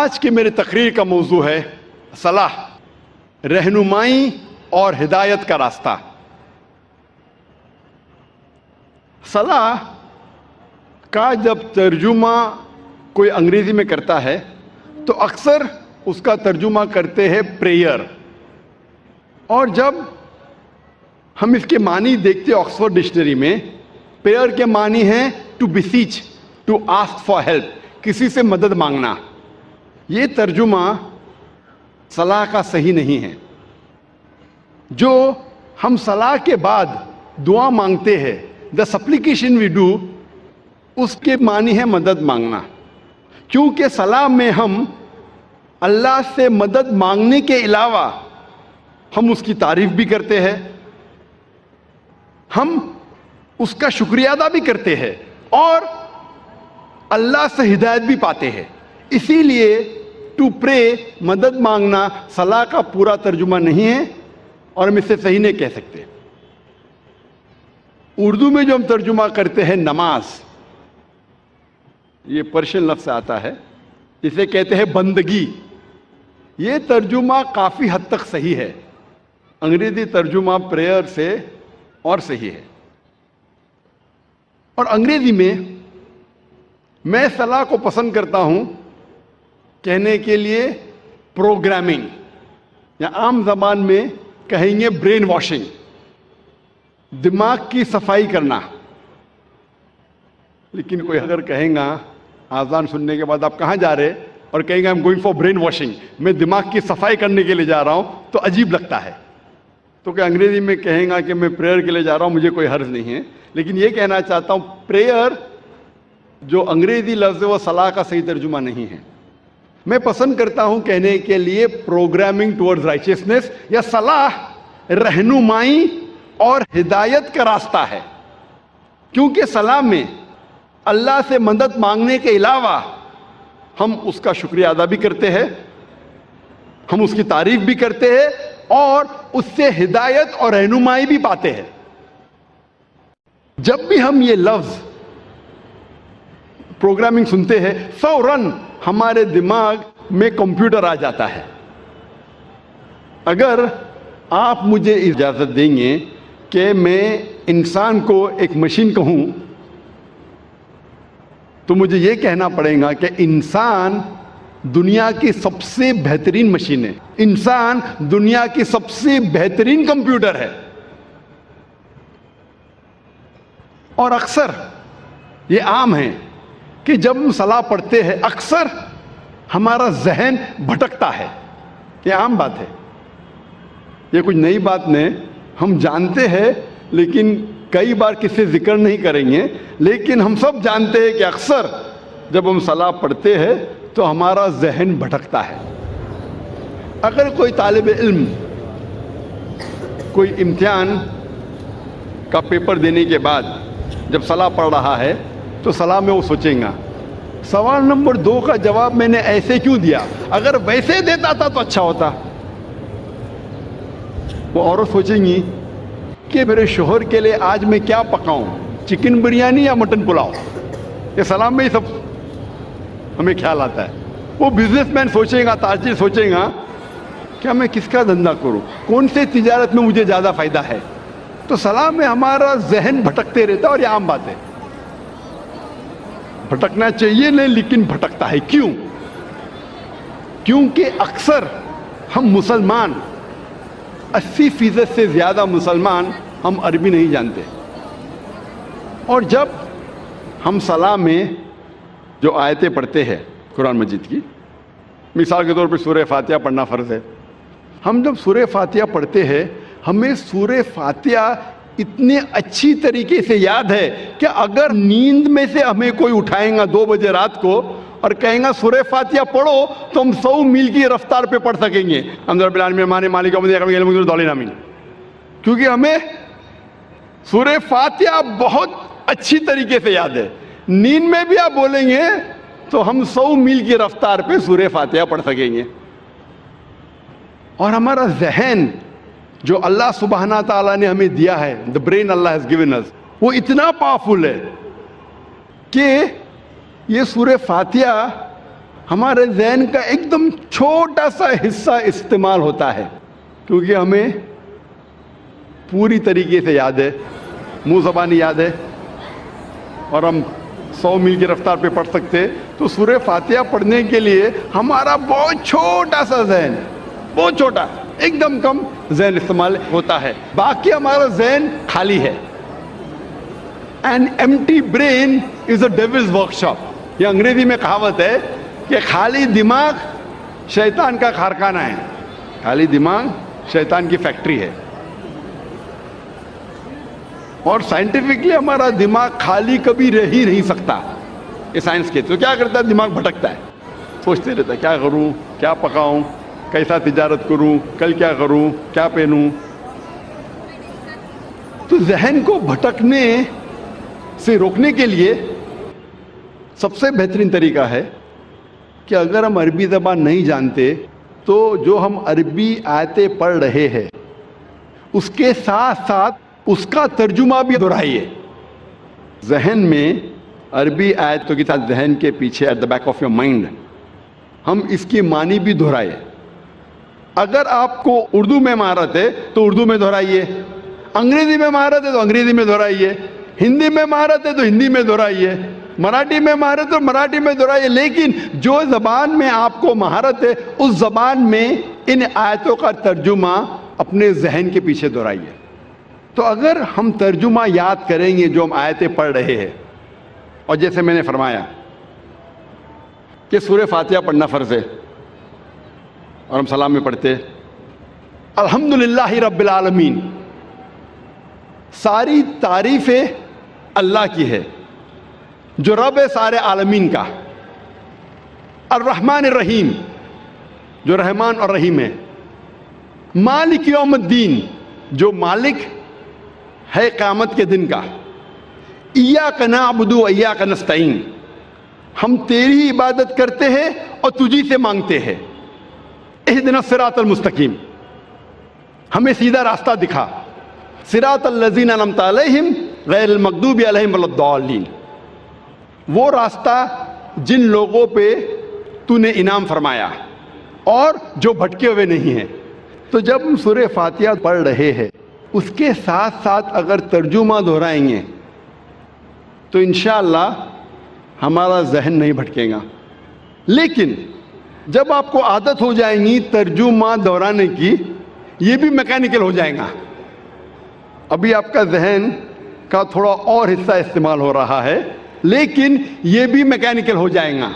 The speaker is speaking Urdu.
آج کی میری تقریر کا موضوع ہے صلاح، رہنمائی اور ہدایت کا راستہ۔ صلاح کا جب ترجمہ کوئی انگریزی میں کرتا ہے تو اکثر اس کا ترجمہ کرتے ہیں پریئر، اور جب ہم اس کے معنی دیکھتے ہیں آکسفورڈ ڈکشنری میں، پریئر کے معنی ہیں to beseech, to ask for help, کسی سے مدد مانگنا۔ یہ ترجمہ صلاح کا صحیح نہیں ہے۔ جو ہم صلاح کے بعد دعا مانگتے ہیں، the supplication we do، اس کے معنی ہے مدد مانگنا، کیونکہ صلاح میں ہم اللہ سے مدد مانگنے کے علاوہ ہم اس کی تعریف بھی کرتے ہیں، ہم اس کا شکریہ ادا بھی کرتے ہیں اور اللہ سے ہدایت بھی پاتے ہیں۔ اسی لیے ٹو پرے، مدد مانگنا، صلاح کا پورا ترجمہ نہیں ہے اور ہم اسے صحیح نہیں کہہ سکتے۔ اردو میں جو ہم ترجمہ کرتے ہیں نماز، یہ پرشین لفظ سے آتا ہے، اسے کہتے ہیں بندگی۔ یہ ترجمہ کافی حد تک صحیح ہے، انگریزی ترجمہ پریئر سے اور صحیح ہے۔ اور انگریزی میں صلاح کو پسند کرتا ہوں کہنے کے لیے پروگرامنگ، یا عام زبان میں کہیں گے برین واشنگ، دماغ کی صفائی کرنا۔ لیکن کوئی اگر کہیں گا آذان سننے کے بعد آپ کہاں جا رہے، اور کہیں گے I'm going for brain washing، میں دماغ کی صفائی کرنے کے لیے جا رہا ہوں، تو عجیب لگتا ہے۔ تو کہ انگریزی میں کہیں گا کہ میں پریئر کے لیے جا رہا ہوں، مجھے کوئی حرج نہیں ہے، لیکن یہ کہنا چاہتا ہوں پریئر جو انگریزی لفظ ہے وہ صلاح کا صحیح ترجمہ نہیں ہے۔ میں پسند کرتا ہوں کہنے کے لیے پروگرامنگ ٹورڈز رائچسنس، یا صلاح رہنمائی اور ہدایت کا راستہ ہے، کیونکہ صلاح میں اللہ سے مدد مانگنے کے علاوہ ہم اس کا شکریہ ادا بھی کرتے ہیں، ہم اس کی تعریف بھی کرتے ہیں اور اس سے ہدایت اور رہنمائی بھی پاتے ہیں۔ جب بھی ہم یہ لفظ پروگرامنگ سنتے ہیں، فوراً ہمارے دماغ میں کمپیوٹر آ جاتا ہے۔ اگر آپ مجھے اجازت دیں گے کہ میں انسان کو ایک مشین کہوں، تو مجھے یہ کہنا پڑے گا کہ انسان دنیا کی سب سے بہترین مشین ہے، انسان دنیا کی سب سے بہترین کمپیوٹر ہے۔ اور اکثر یہ عام ہے کہ جب ہم صلاح پڑھتے ہیں اکثر ہمارا ذہن بھٹکتا ہے۔ یہ عام بات ہے، یہ کچھ نئی بات نہیں، ہم جانتے ہیں، لیکن کئی بار کسی ذکر نہیں کریں گے، لیکن ہم سب جانتے ہیں کہ اکثر جب ہم صلاح پڑھتے ہیں تو ہمارا ذہن بھٹکتا ہے۔ اگر کوئی طالب علم کوئی امتحان کا پیپر دینے کے بعد جب صلاح پڑھ رہا ہے تو صلاح میں وہ سوچیں گا سوال نمبر 2 کا جواب میں نے ایسے کیوں دیا، اگر ویسے دیتا تھا تو اچھا ہوتا۔ وہ عورت سوچیں گی کہ میرے شوہر کے لیے آج میں کیا پکاؤں، چکن بریانی یا مٹن پلاؤ۔ یہ صلاح میں ہی سب ہمیں خیال آتا ہے۔ وہ بزنس مین سوچے گا، تاجر سوچے گا کیا میں کس کا دھندا کروں، کون سے تجارت میں مجھے زیادہ فائدہ ہے۔ تو صلاح میں ہمارا ذہن بھٹکتے رہتا ہے، اور یہ عام بات ہے، بھٹکنا چاہیے نہیں، لیکن بھٹکتا ہے۔ کیوں؟ کیونکہ اکثر ہم مسلمان 80% سے زیادہ مسلمان ہم عربی نہیں جانتے، اور جب ہم صلاح میں جو آیتیں پڑھتے ہیں قرآن مجید کی، مثال کے طور پر سورہ فاتحہ پڑھنا فرض ہے، ہم جب سورہ فاتحہ پڑھتے ہیں ہمیں سورہ فاتحہ اتنے اچھی طریقے سے یاد ہے کہ اگر نیند میں سے ہمیں کوئی اٹھائیں گا 2 بجے رات کو اور کہیں گا سورہ فاتحہ پڑھو، تو ہم 100 میل کی رفتار پہ پڑھ سکیں گے، کیونکہ ہمیں سورہ فاتحہ بہت اچھی طریقے سے یاد ہے۔ نیند میں بھی آپ بولیں گے تو ہم 100 میل کی رفتار پہ سورہ فاتحہ پڑھ سکیں گے۔ اور ہمارا ذہن جو اللہ سبحانہ تعالیٰ نے ہمیں دیا ہے، the brain Allah has given us، وہ اتنا پاورفل ہے کہ یہ سورہ فاتحہ ہمارے ذہن کا ایک دم چھوٹا سا حصہ استعمال ہوتا ہے، کیونکہ ہمیں پوری طریقے سے یاد ہے، منہ زبانی یاد ہے، اور ہم 100 میل کی رفتار پہ پڑھ سکتے. تو سورہ فاتحہ پڑھنے کے لیے ہمارا بہت چھوٹا سا ذہن، بہت چھوٹا، ایک دم کم ذہن استعمال ہوتا ہے، باقی ہمارا ذہن خالی ہے. An empty brain is a devil's workshop. یہ انگریزی میں کہاوت ہے کہ خالی دماغ شیطان کا کارخانہ ہے، خالی دماغ شیطان کی فیکٹری ہے. اور سائنٹیفکلی ہمارا دماغ خالی کبھی رہ ہی نہیں سکتا. یہ سائنس کے تو کیا کرتا ہے، دماغ بھٹکتا ہے، سوچتے رہتا ہے کیا کروں، کیا پکاؤں، کیسا تجارت کروں، کل کیا کروں، کیا پہنوں. تو ذہن کو بھٹکنے سے روکنے کے لیے سب سے بہترین طریقہ ہے کہ اگر ہم عربی زبان نہیں جانتے تو جو ہم عربی آیتیں پڑھ رہے ہیں اس کے ساتھ ساتھ اس کا ترجمہ بھی دہرائیے. ذہن میں عربی آیتوں کے ساتھ ذہن کے پیچھے at the back of your mind ہم اس کی معنی بھی دہرائے. اگر آپ کو اردو میں مہارت ہے تو اردو میں دہرائیے، انگریزی میں مہارت ہے تو انگریزی میں دہرائیے، ہندی میں مہارت ہے تو ہندی میں دہرائیے، مراٹھی میں مہارت ہے تو مراٹھی میں دہرائیے. لیکن جو زبان میں آپ کو مہارت ہے اس زبان میں ان آیتوں کا ترجمہ اپنے ذہن کے پیچھے دہرائیے. تو اگر ہم ترجمہ یاد کریں گے جو ہم آیتیں پڑھ رہے ہیں، اور جیسے میں نے فرمایا کہ سورہ فاتحہ پڑھنا فرض ہے اور ہم سلام میں پڑھتے الحمدللہ رب العالمین، ساری تعریفیں اللہ کی ہے جو رب ہے سارے عالمین کا، الرحمن الرحیم جو رحمان اور رحیم ہے، مالک یوم الدین جو مالک ہے قیامت کے دن کا، ایاک نعبد و ایاک نستعین ہم تیری عبادت کرتے ہیں اور تجھی سے مانگتے ہیں، اہدنا الصراط المستقیم ہمیں سیدھا راستہ دکھا، صراط الذین انعمت علیہم غیر المغضوب علیہم ولا الضالین وہ راستہ جن لوگوں پہ تو نے انعام فرمایا اور جو بھٹکے ہوئے نہیں ہیں. تو جب ہم سورہ فاتحہ پڑھ رہے ہیں اس کے ساتھ ساتھ اگر ترجمہ دہرائیں گے تو انشاءاللہ ہمارا ذہن نہیں بھٹکے گا. لیکن جب آپ کو عادت ہو جائیں گی ترجمہ دہرانے کی، یہ بھی میکینیکل ہو جائے گا. ابھی آپ کا ذہن کا تھوڑا اور حصہ استعمال ہو رہا ہے لیکن یہ بھی میکینیکل ہو جائے گا.